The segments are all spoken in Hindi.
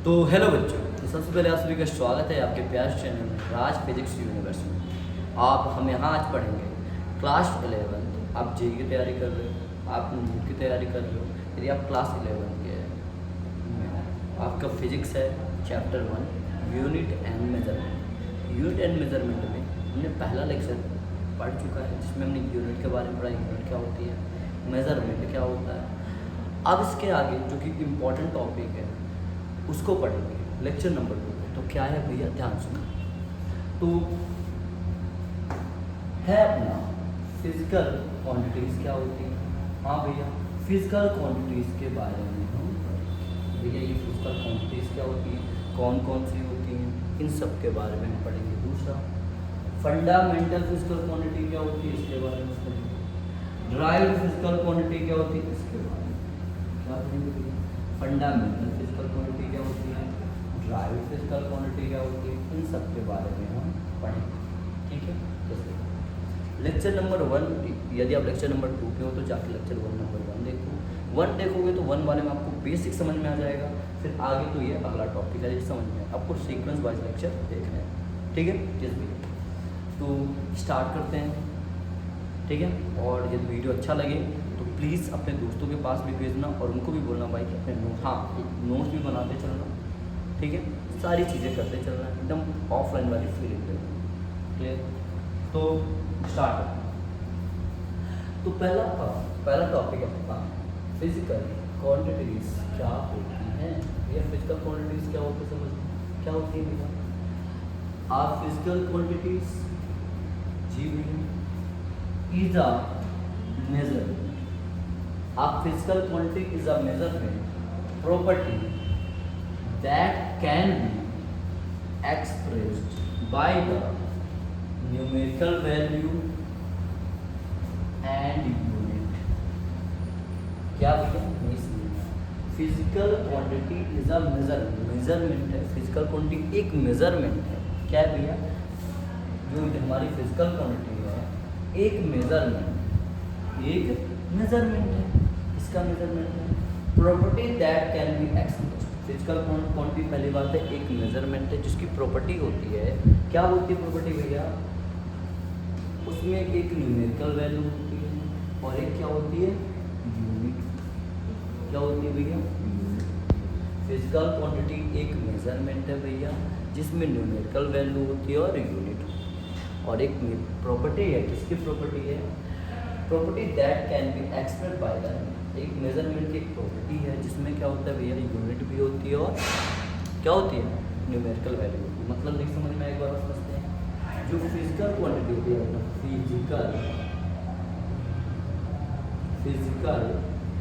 तो हेलो बच्चों, तो सबसे पहले आप सभी का स्वागत है आपके प्यारे चैनल में राज फिजिक्स यूनिवर्स में। हम यहाँ आज पढ़ेंगे क्लास 11। आप जेई की तैयारी कर रहे हो, आप नीट की तैयारी कर रहे हो, यदि आप क्लास 11 के हैं, आपका फिजिक्स है chapter 1 unit and measurement. Unit and measurement में हमने पहला लेक्चर पढ़ चुका है जिसमें हमने यूनिट के बारे में पढ़ा, यूनिट क्या होती है, मेजरमेंट क्या होता है। अब इसके आगे जो कि इम्पोर्टेंट टॉपिक है उसको पढ़ेंगे लेक्चर नंबर 2 में। तो क्या है भैया, ध्यान सुनो। तो है अपना फिजिकल क्वांटिटीज़ क्या होती हैं। हाँ भैया, फिजिकल क्वांटिटीज़ के बारे में हम पढ़ेंगे। भैया ये फिजिकल क्वांटिटीज़ क्या होती हैं, कौन कौन सी होती हैं, इन सब के बारे में हम पढ़ेंगे। दूसरा, फंडामेंटल फिजिकल क्वांटिटी क्या होती है, इसके बारे में पढ़ेंगे। ड्राइव फिजिकल क्वांटिटी क्या होती है, इसके बारे में क्या पढ़ेंगे भैया। फंडामेंटल फिजिकल क्वांटिटी क्या होती है, ड्राइव फिजिकल क्वांटिटी क्या होती है, इन सब के बारे में हम पढ़ेंगे। ठीक है, जैसे लेक्चर नंबर 1, यदि आप लेक्चर नंबर 2 पे हो तो जाके लेक्चर 1 नंबर 1 देखो। 1 देखोगे तो 1 वाले में आपको बेसिक समझ में आ जाएगा, फिर आगे तो ये अगला टॉपिक है समझ में आपको सीक्वेंस वाइज लेक्चर देखना है। ठीक है, जिस भी तो स्टार्ट करते हैं। ठीक है, और यदि वीडियो अच्छा लगे तो प्लीज़ अपने दोस्तों के पास भी भेजना और उनको भी बोलना भाई कि अपने नोट्स भी बनाते चलना। ठीक है, सारी चीज़ें करते चलना, एकदम ऑफलाइन वाली फीलिंग पे। क्लियर, तो स्टार्ट करते हैं। तो पहला टॉपिक है आपका फिजिकल क्वांटिटीज़ क्या होती हैं। ये फिजिकल क्वांटिटीज़ क्या होती है, समझ क्या होती है भैया। आप फिजिकल क्वांटिटीज़ जी भैया is a measurement. A physical quantity is a measurement property that can be expressed by the numerical value and unit। क्या भैया, physical quantity is a measurement है। फिजिकल क्वांटिटी एक मेजरमेंट है। क्या है भैया, जो हमारी फिजिकल क्वांटिटी है एक मेजरमेंट है। इसका मेजरमेंट है property that can be expressed. Physical quantity पहली बात है एक मेजरमेंट है जिसकी प्रॉपर्टी होती है। क्या होती है प्रॉपर्टी भैया, उसमें एक न्यूमेरिकल वैल्यू होती है और एक क्या होती है, यूनिट। क्या होती है भैया, फिजिकल क्वांटिटी एक मेजरमेंट है भैया जिसमें न्यूमेरिकल वैल्यू होती है और यूनिट, और एक प्रॉपर्टी है। किसकी प्रॉपर्टी है, property that can be expressed by the, एक मेजरमेंट की एक प्रॉपर्टी है जिसमें क्या होता है भैया, यूनिट भी होती है और क्या होती है, न्यूमेरिकल वैल्यू होती है। मतलब नहीं समझ में, एक बार समझते हैं। जो फिजिकल क्वांटिटी होती है, फिजिकल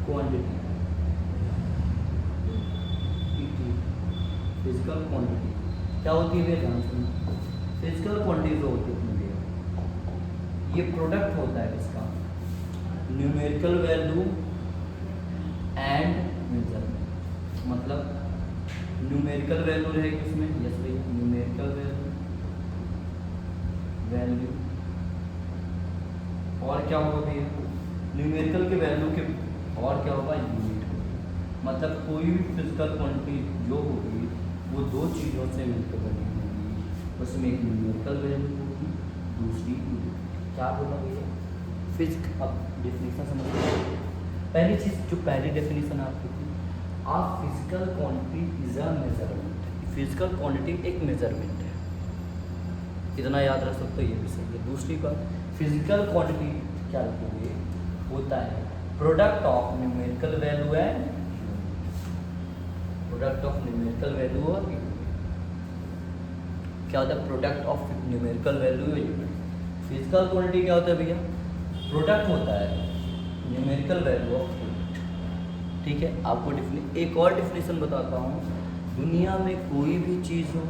क्वांटिटी, फिजिकल क्वांटिटी क्या होती है भैया, ध्यान सुनो। फिजिकल क्वांटिटी जो होती है ये प्रोडक्ट होता है इसका न्यूमेरिकल वैल्यू एंड मेजरमेंट। मतलब न्यूमेरिकल वैल्यू रहेगी इसमें, यस भैया, न्यूमेरिकल वैल्यू और क्या होगा भैया, न्यूमेरिकल के वैल्यू के और क्या होगा, यूनिट। मतलब कोई भी फिजिकल क्वांटिटी जो होगी वो दो चीज़ों से मिलकर बनी होगी, उसमें एक न्यूमेरिकल वैल्यू होगी, दूसरी यूनिट। क्या बोला भैया, फिजिक। अब डेफिनेशन समझिए। पहली चीज़ जो पहली डेफिनेशन आपकी थी, आप physical quantity is a measurement. Physical quantity एक मेजरमेंट है, इतना याद रख सकते हो, ये भी सही है। दूसरी बात, फिजिकल क्वांटिटी क्या रखोगे, होता है product of numerical value and product of numerical value और क्या होता है, प्रोडक्ट ऑफ न्यूमेरिकल वैल्यू और यूनिट। फिजिकल क्वांटिटी क्या होता है भैया, प्रोडक्ट होता है न्यूमेरिकल वैल्यू ऑफ यूनिट। ठीक है, आपको एक और डिफिनेशन बताता हूँ। दुनिया में कोई भी चीज़ हो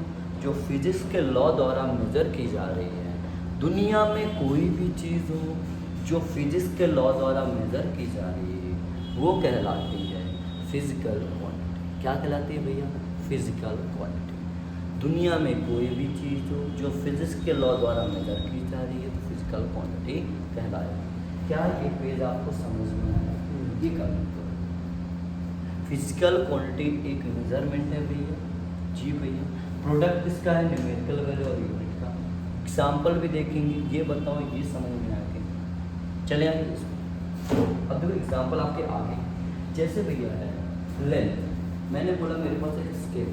जो फिजिक्स के लॉ द्वारा मेजर की जा रही है, दुनिया में कोई भी चीज़ हो जो फिजिक्स के लॉ द्वारा मेजर की जा रही है, वो कहलाती है फिजिकल क्वांटिटी। क्या कहलाती है भैया, फिजिकल क्वांटिटी। दुनिया में कोई भी चीज़ हो जो फिजिक्स के लॉ द्वारा मेजर की जा रही है तो फिजिकल क्वांटिटी कहलाएगी। क्या ये पेज आपको समझ में आया, ये करना। फिजिकल क्वांटिटी एक मेजरमेंट है भैया जी भैया, प्रोडक्ट किसका है? न्यूमेरिकल वैल्यू और यूनिट का। एग्जाम्पल भी देखेंगे, ये बताओ ये समझ में आके चले आगे इसको। अब देखो एग्जाम्पल आपके आगे, जैसे भैया है लेंथ, मैंने बोला मेरे पास एक स्केल,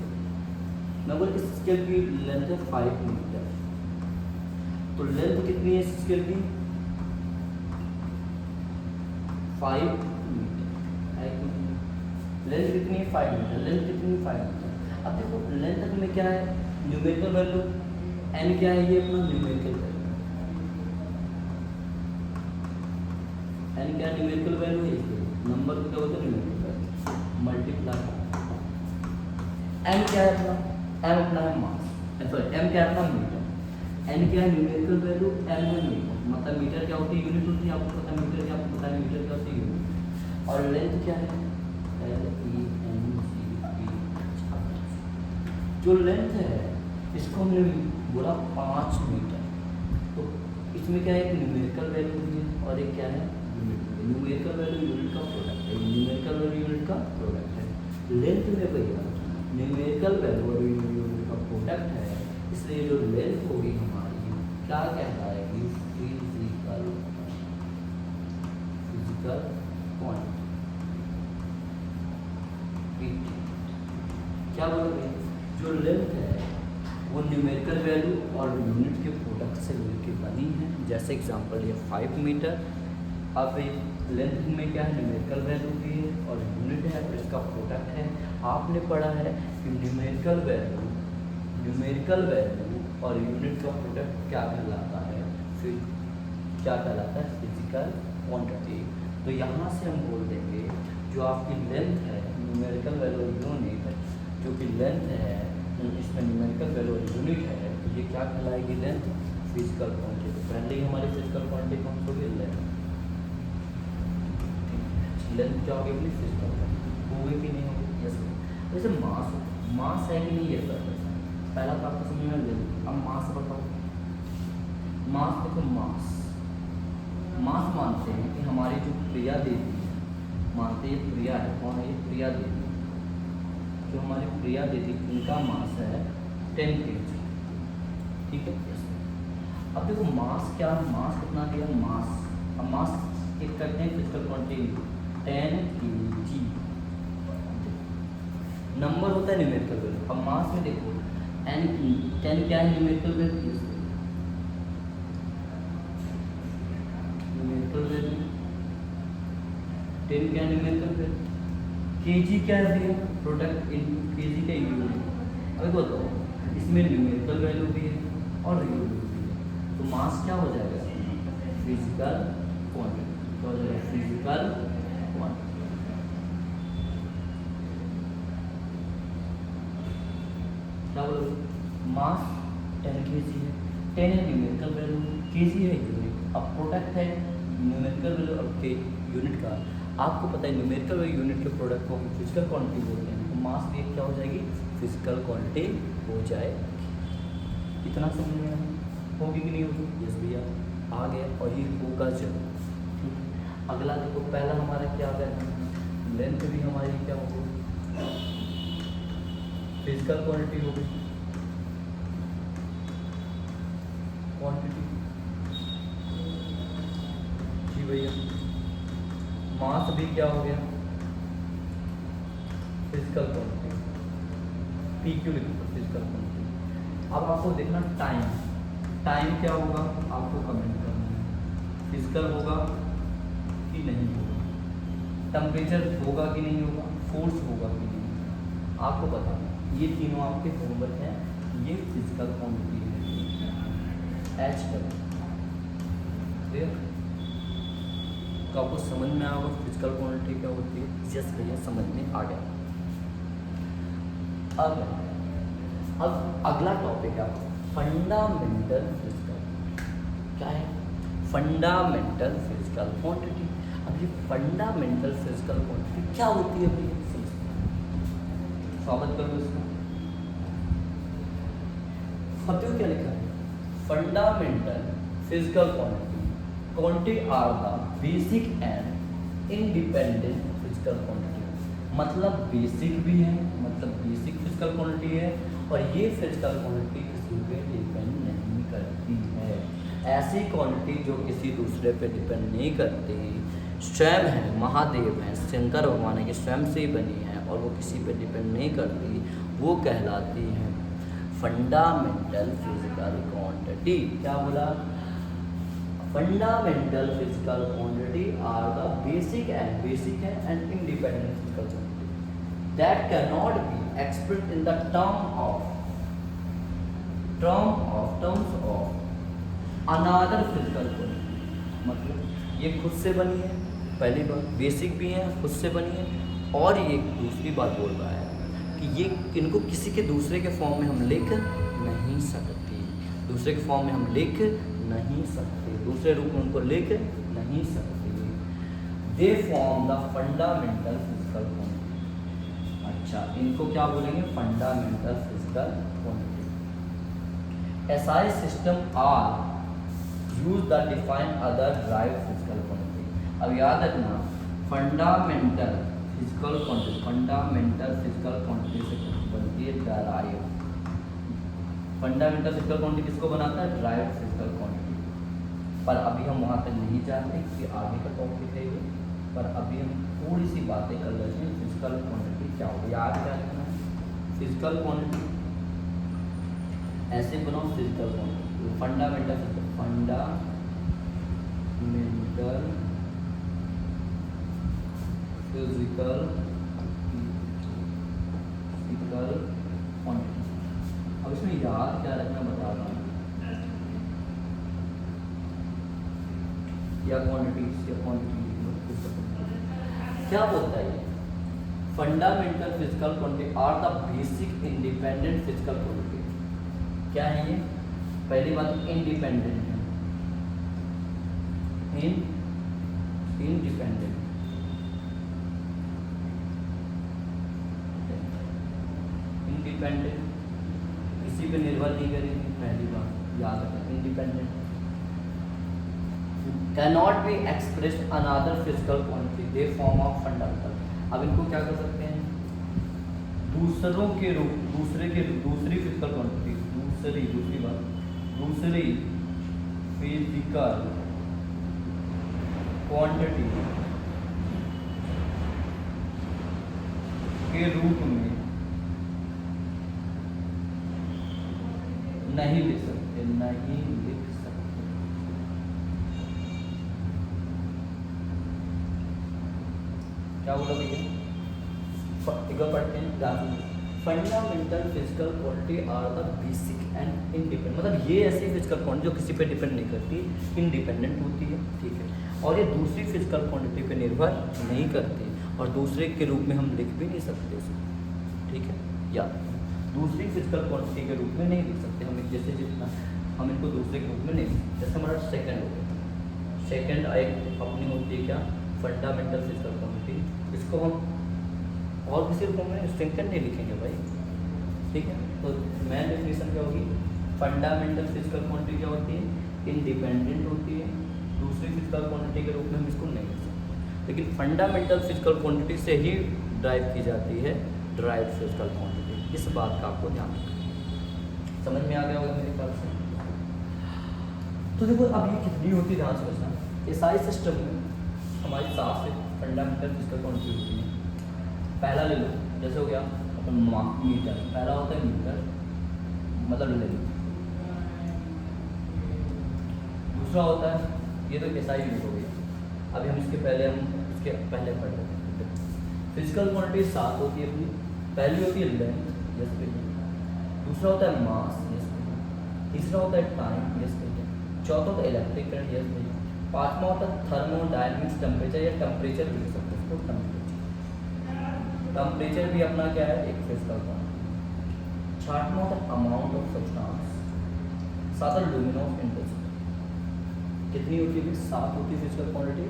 मैं बोला इस स्केल की लेंथ है 5 मीटर, तो लेंथ कितनी है इस स्केल की? 5 मीटर। लेंथ कितनी है? 5 मीटर। लेंथ कितनी है? 5 मीटर। अब देखो लेंथ में क्या है? न्यूमेरिकल वैल्यू, एन क्या है? ये अपना न्यूमेरिकल वैल्यू, एन क्या न्यूमेरिकल वैल्यू है? नंबर क्या होता है? न्यूमेरिकल वैल्यू मल्टीप्लाई एम क्या है अपना? एम अपना है मास, सॉरी एम क्या है अपना? मीटर। एन क्या है? न्यूमेरिकल वैल्यू, एम है मीटर। मतलब मीटर क्या होती है? यूनिट होती है, आपको पता है मीटर क्या, आपको पता है मीटर क्या होती है? यूनिट। और लेंथ क्या है? जो लेंथ है इसको हमने बोला 5 मीटर, तो इसमें क्या है? एक न्यूमेरिकल वैल्यू भी है और एक क्या है? यूनिट। न्यूमेरिकल वैल्यू यूनिट का प्रोडक्ट है, न्यूमेरिकल वैल्यू यूनिट का प्रोडक्ट है। लेंथ में भैया न्यूमेरिकल वैल्यू और यूनिट का प्रोडक्ट है, इसलिए जो लेंथ होगी हमारी क्या कहलाएगी? Physical quantity. क्या बोल रहे हैं? जो लेंथ है वो न्यूमेरिकल वैल्यू और यूनिट के प्रोडक्ट से मिलकर बनी है। जैसे एग्जांपल ये 5 मीटर, अब लेंथ में क्या है? न्यूमेरिकल वैल्यू भी है और यूनिट है और इसका प्रोडक्ट है। आपने पढ़ा है कि न्यूमेरिकल वैल्यू और यूनिट का प्रोडक्ट क्या कहलाता है? फिर क्या कहलाता है? Physical quantity. तो यहाँ से हम बोल देंगे जो आपकी लेंथ है, न्यूमेरिकल वैल्यू और यूनिट, जो कि लेंथ है इसमें न्यूमेरिकल वैल्यू और यूनिट है, तो ये क्या कहलाएगी? Length physical quantity. पहले ही हमारी फिजिकल क्वांटिटी कौन सी होगी? लेंथ। लेंथ क्या होगी? अपनी फिजिकल क्वांटिटी होगी कि नहीं होगी? यस। जैसे मास है कि नहीं? ये सर पहला तो आपको समझ में लेंथ। अब मास बताओ। मास देखो, मास मानते हैं कि हमारी जो प्रिया देवी है, मानते हैं प्रिया है, कौन है ये? प्रिया देवी। जो हमारी प्रिया देवी, इनका मास है 10 kg, ठीक है। अब देखो मास क्या, मास कितना दिया? मास, अब मास एक करते हैं फिजिकल क्वांटिटी 10 kg, नंबर होता है न्यूमेरिकल वैल्यू। अब मास में देखो एन 10 क्या है? न्यूमेरिकल वैल्यू, न्यूमेरिकल वैल्यू 10 क्या है? Numerical value. केजी क्या है भैया? प्रोडक्ट इन केजी का यूनिट। अभी बताओ इसमें न्यूमेरिकल वैल्यू भी है और यूनिट भी है, तो मास क्या हो जाएगा? Physical quantity. क्या हो जाएगा? Physical quantity. क्या बोलोगे? मास 10 kg है, 10 है न्यूमेरिकल वैल्यू, केजी है यूनिट। अब प्रोडक्ट है न्यूमेरिकल वैल्यू और के यूनिट का। आपको पता है न्यूमेरिकल और यूनिट के प्रोडक्ट को हम फिजिकल क्वांटिटी बोलते हैं, तो मास भी क्या हो जाएगी? फिजिकल क्वांटिटी हो जाएगी। इतना समझ में आया? होगी कि नहीं होगी? यस भैया आ गया, और ये होगा जब। अगला देखो, पहला हमारा क्या आ गया? लेंथ भी हमारी क्या होगी? फिजिकल क्वांटिटी होगी, क्वांटिटी जी भैया। मास भी क्या हो गया? फिजिकल क्वांटिटी, PQ लिखो, फिजिकल क्वांटिटी। अब आपको देखना टाइम क्या होगा, आपको कमेंट करना है। फिजिकल होगा कि नहीं होगा? टेम्परेचर होगा कि नहीं होगा? फोर्स होगा कि नहीं होगा? आपको बताना। ये तीनों आपके होमवर्क हैं। ये फिजिकल क्वांटिटी है, एच कर तो आपको समझ में आएगा फिजिकल क्वांटिटी क्या होती है। यस भैया समझ में आ गया। अब अगला टॉपिक है फंडामेंटल फिजिकल। क्या है? Fundamental physical quantity. अब ये फंडामेंटल फिजिकल क्वांटिटी क्या होती है भैया? स्वागत करो इसका। फतेह क्या लिखा है? Fundamental physical quantity are the basic and independent physical quantity. मतलब बेसिक भी है, मतलब बेसिक फिजिकल क्वांटिटी है, और ये फिजिकल क्वांटिटी किसी पे डिपेंड नहीं करती है। ऐसी क्वांटिटी जो किसी दूसरे पे डिपेंड नहीं करती, स्वयं है, महादेव हैं, शंकर भगवान है कि स्वयं से ही बनी है और वो किसी पे डिपेंड नहीं करती, वो कहलाती है फंडामेंटल फिजिकल क्वांटिटी। क्या बोला? Fundamental physical quantity are the basic है and independent physical quantity that can not be expressed in the terms of another physical quantity. मतलब ये खुद से बनी है, पहली बात, बेसिक भी है, खुद से बनी है, और ये दूसरी बात बोल रहा है कि ये इनको किसी के दूसरे के फॉर्म में हम लिख नहीं सकते, दूसरे के फॉर्म में हम लिख नहीं सकते, दूसरे रूप में उनको लिख नहीं सकते। They form the fundamental physical quantity. अच्छा, इनको क्या बोलेंगे? Fundamental physical quantity. SI system are use the define other derive physical quantity. अब याद रखना, फंडामेंटल फिजिकल क्वांटिटी से बनती है ड्राइव। फंडामेंटल फिजिकल क्वांटिटी किसको बनाता है? Drive physical quantity. पर अभी हम वहाँ तक नहीं जाते कि आगे का टॉपिक है ये, पर अभी हम थोड़ी सी बातें कर लेते हैं। फिजिकल क्वांटिटी क्या होगी, याद क्या रखना है? फिजिकल क्वांटिटी ऐसे बनाओ, physical quantity fundamental physical quantity. अब इसमें याद क्या रखना बता रहा हूँ, या क्वांटिटी क्या बोलता है ये? Fundamental physical quantity are the basic independent physical quantity. क्या है ये? पहली बात इंडिपेंडेंट है, इंडिपेंडेंट किसी पे निर्भर नहीं करेगी, पहली बात याद रखना। Independent cannot be expressed another physical quantity, they form of fundamental। अब इनको क्या कर सकते हैं? दूसरों के रूप, दूसरी फिजिकल क्वांटिटी, दूसरी फिजिकल क्वांटिटी के रूप में नहीं लिख सकते। क्या बोला भैया? एक बार पढ़ते हैं ध्यान से। Fundamental physical quantity are the basic and independent. मतलब ये ऐसी फिजिकल क्वांटिटी जो किसी पे डिपेंड नहीं करती, इंडिपेंडेंट होती है, ठीक है, और ये दूसरी फिजिकल क्वांटिटी पे निर्भर नहीं करती, और दूसरे के रूप में हम लिख भी नहीं सकते इसे, ठीक है, या दूसरी फिजिकल क्वांटिटी के रूप में नहीं लिख सकते हम। जैसे जितना हम इनको दूसरे के रूप में नहीं, जैसे हमारा सेकंड हो गया, सेकंड एक अपनी होती है क्या? Fundamental physical quantity. इसको हम और किसी रूप में सेकंड नहीं लिखेंगे भाई, ठीक है। तो मेन डेफिनेशन क्या होगी? फंडामेंटल फिजिकल क्वांटिटी क्या होती है? इंडिपेंडेंट होती है, दूसरी फिजिकल क्वांटिटी के रूप में हम इसको नहीं लिख सकते, लेकिन फंडामेंटल फिजिकल क्वांटिटी से ही ड्राइव की जाती है ड्राइव फिजिकल क्वांटिटी। इस बात का आपको ध्यान रखना। समझ में आ गया होगा मेरे ख्याल से। तो देखो अब ये कितनी होती है, ध्यान से समझना। एसआई सिस्टम में हमारी 7 से फंडामेंटल फिजिकल क्वांटिटी होती है। पहला ले लो, जैसे हो गया अपन मीटर, पहला होता है मीटर, मतलब लेंथ। दूसरा होता है, ये तो एसआई यूनिट हो गई। अभी हम इसके पहले पढ़ रहे हैं। फिजिकल क्वांटिटी 7 होती है अपनी। पहली होती है लेंथ, यस भैया। दूसरा होता है मास, यस भैया। तीसरा होता है टाइम, यस भैया। चौथा होता है इलेक्ट्रिक करंट, यस भैया। पांचवा होता है थर्मोडायनेमिक्स, टेम्परेचर, या टेम्परेचर भी लिख सकते हैं इसको, टेम्परेचर भी अपना क्या है? एक फिजिकल क्वांटिटी। छठवां होता है अमाउंट ऑफ सब्सटेंस, सातवां लुमिनस इंटेंसिटी। कितनी होती है? 7 होती है फिजिकल क्वांटिटी।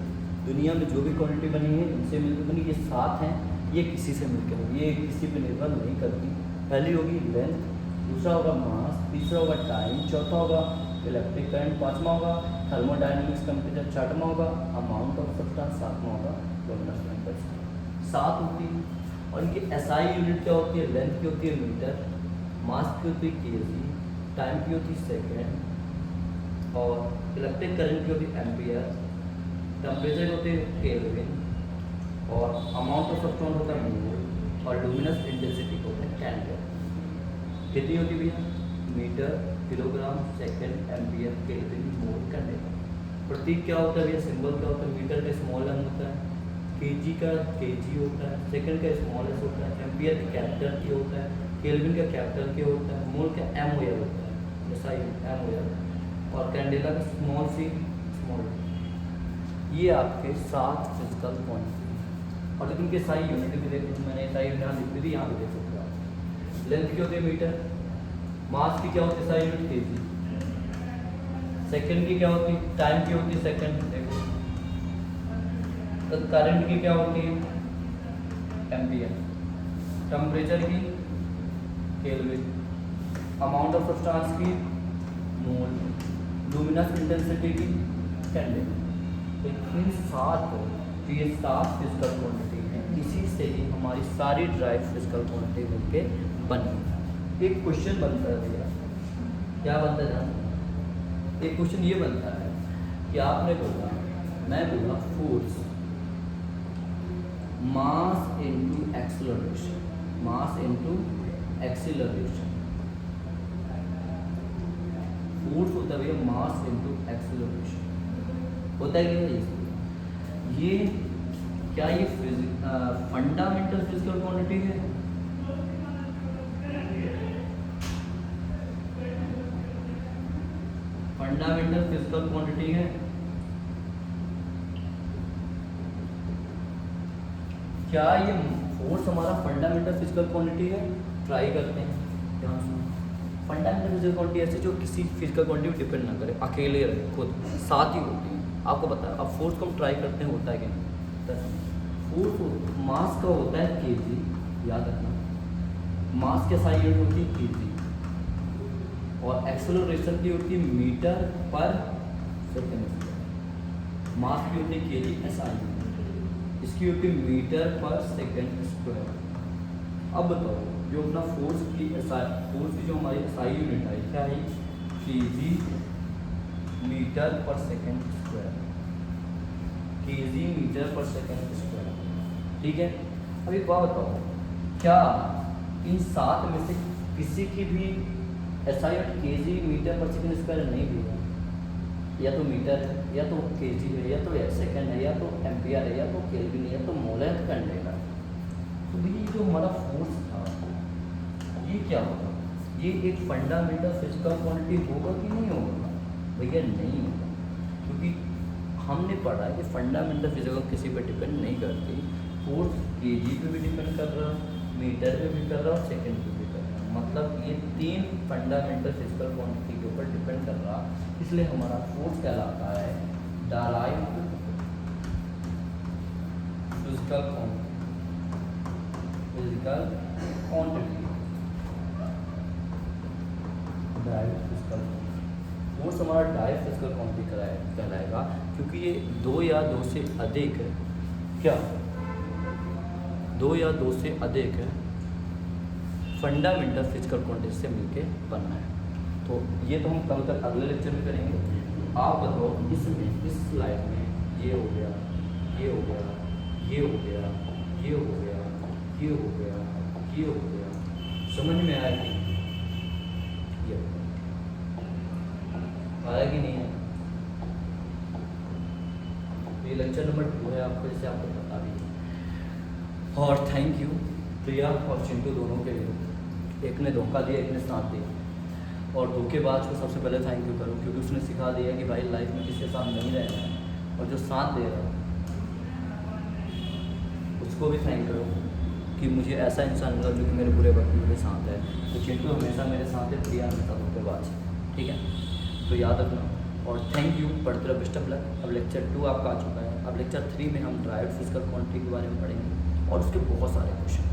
दुनिया में जो भी क्वांटिटी बनी है इनसे मिलकर बनी, ये 7 हैं, ये किसी से मिलकर बनी, ये किसी पर निर्भर नहीं करती। पहली होगी लेंथ, दूसरा होगा मास, तीसरा होगा टाइम, चौथा होगा इलेक्ट्रिक करंट, पांचवा होगा थर्मोडायनेमिक्स टेम्परेचर, छठवां होगा अमाउंट ऑफ सब्सटेंस, सातवां होगा लुमिनस इंटेंसिटी। 7 होती है। और इनकी एसआई यूनिट क्या होती है? लेंथ की होती है मीटर, मास की होती है केजी, टाइम की होती है सेकेंड, और इलेक्ट्रिक करंट की होती है एम्पियर, टेम्परेचर की होती है केल्विन, और अमाउंट ऑफ सब्सटेंस होता है मोल, और लुमिनस इंटेंसिटी होता है कैंडल। कितनी होती है भैया? Metre, kilogram, second, ampere, kelvin, mole, candle. प्रतीक क्या होता है भैया? सिंबल क्या होता है? मीटर का स्मॉल एम होता है, केजी का केजी होता है, सेकंड का स्मॉल एस होता है, एम्पियर का कैपिटल के होता है, केल्विन का कैपिटल के होता है, मोल का एम हो होता है, जैसा एम हो, और कैंडेला का स्मॉल सी स्मॉल। ये आपके 7 फिजिकल क्वांटिटी, और लेकिन के सारी यूनिट भी देख, मैंने सारी यूनिट यहाँ लिख दी थी, यहाँ भी देख सकते हो आप। लेंथ की होती है मीटर, मास की क्या होती है सारी यूनिट केजी, सेकंड की क्या होती है? टाइम की होती है सेकंड, देखो। तो करंट की क्या होती है? एम्पियर, टेम्परेचर की केल्विन, अमाउंट ऑफ सब्सटेंस की मोल, लुमिनस इंटेंसिटी की कैंडल। तो इन 7 तो ये 7 फिजिकल क्वांटिटी हैं, इसी से ही हमारी सारी ड्राइव फिजिकल क्वांटिटी मिलके बनी। एक क्वेश्चन बनता है भैया, क्या बनता है ना? एक क्वेश्चन ये बनता है कि आपने बोला, मैं बोला force mass into acceleration, mass into acceleration, force होता है भैया मास इनटू एक्सीलरेशन होता है क्या? ये क्या ये फंडामेंटल फिजिकल क्वांटिटी है? फंडामेंटल फिजिकल क्वांटिटी है? क्या ये फोर्स हमारा फंडामेंटल फिजिकल क्वांटिटी है? ट्राई करते हैं, ध्यान सुनो। फंडामेंटल फिजिकल क्वांटिटी ऐसी जो किसी फिजिकल क्वांटिटी पे डिपेंड ना करे, अकेले रहे, खुद साथ ही होती है। आपको पता है, अब फोर्स को हम ट्राई करते हैं, होता है कि नहीं? फोर्स मास का होता है केजी, याद रखना, मास के सारी यूनिट होती है केजी, और एक्सेलरेशन की होती है मीटर पर सेकेंड। मास की होती है केजी एसआई, इसकी होती है मीटर पर सेकेंड स्क्वायर। अब बताओ, जो अपना फोर्स की जो हमारी एसआई यूनिट है क्या है? केजी मीटर पर सेकेंड स्क्वायर, केजी मीटर पर सेकेंड स्क्वायर, ठीक है। अब एक बात बताओ, क्या इन 7 में से किसी की भी एसआई यूनिट केजी मीटर पर सेकेंड स्क्वायर नहीं दिया? या तो मीटर है, या तो केजी है, या तो सेकंड है, या तो एम्पियर है, या तो केल्विन है, या तो मोल है, तो कैंडेला। तो ये जो हमारा फोर्स था, ये क्या होगा? ये एक फंडामेंटल फिजिकल क्वांटिटी होगा कि नहीं होगा? भैया नहीं होगा, क्योंकि हमने पढ़ा है कि फंडामेंटल फिजिकल किसी पर डिपेंड नहीं करती। फोर्स केजी पे भी डिपेंड कर रहा, मीटर पे भी कर रहा, और सेकंड पे भी कर रहा। मतलब ये 3 फंडामेंटल फिजिकल क्वांटिटी के ऊपर डिपेंड कर रहा, इसलिए हमारा फोर्स कहलाता है direct physical quantity. Direct physical force हमारा डायरेक्ट फिजिकल क्वांटिटी कहलाएगा, क्योंकि ये 2 या 2 से अधिक है। क्या 2 या 2 से अधिक है फंडामेंटल फिजिकल क्वांटिटी से मिलके बनना है। तो ये तो हम कल अगले लेक्चर में करेंगे। आप बताओ, इसमें इस स्लाइड में ये हो गया, ये हो गया, ये हो गया, ये हो गया, ये हो गया, ये हो गया, समझ में आया कि ये आया कि नहीं है? ये लेक्चर नंबर 2 है आपको, जैसे आपको पता भी है। और थैंक यू प्रिया और चिंटू दोनों के लिए, एक ने धोखा दिया, एक ने साथ दिया। और धोखेबाज को सबसे पहले थैंक यू करूँ, क्योंकि उसने सिखा दिया कि भाई लाइफ में किसी के साथ नहीं रहना है, और जो साथ दे रहा है उसको भी थैंक करो कि मुझे ऐसा इंसान मिला जो कि मेरे बुरे वक्त में मेरे साथ है। तो चिंटू हमेशा मेरे साथ है, प्रिया हमेशा धोखेबाज, ठीक है? तो याद रखना, और थैंक यू, पढ़ते रहो, बेस्ट ऑफ लक। अब लेक्चर 2 आपका आ चुका है, अब लेक्चर 3 में हम ड्राइव फिजिकल क्वांटिटी के बारे में पढ़ेंगे, और उसके बहुत सारे क्वेश्चन।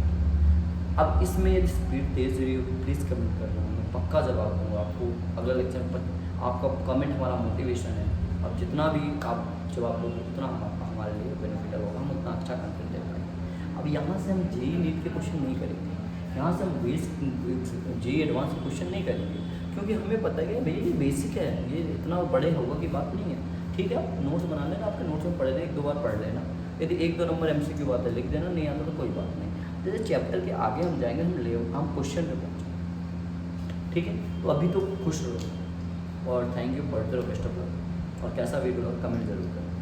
अब इसमें यदि स्पीड तेज़ रही हो प्लीज़ कमेंट करना, मैं पक्का जवाब दूँगा आपको अगला लेक्चर पर। आपका कमेंट हमारा मोटिवेशन है, अब जितना भी आप जवाब दोगे उतना हमारे लिए बेनिफिट होगा, हम उतना अच्छा कंटेंट दे पाएंगे। अब यहाँ से हम जेईई नीट के क्वेश्चन नहीं करेंगे, यहाँ से हम जी एडवांस क्वेश्चन नहीं करेंगे, क्योंकि हमें पता है कि भैया ये बेसिक है, ये इतना बड़े होगा की बात नहीं है। ठीक है, आप नोट्स बना लेना, आपके नोट्स में पढ़ लेना, 1-2 बार पढ़ लेना, यदि 1-2 नंबर MCQ आता है लिख देना, नहीं आता तो कोई बात नहीं। जैसे चैप्टर के आगे हम जाएंगे, हम क्वेश्चन पे पहुँचेंगे। ठीक है, तो अभी तो खुश रहो और थैंक यू, पढ़ते रहो, बेस्ट ऑफ लक। और कैसा वीडियो कमेंट जरूर करें।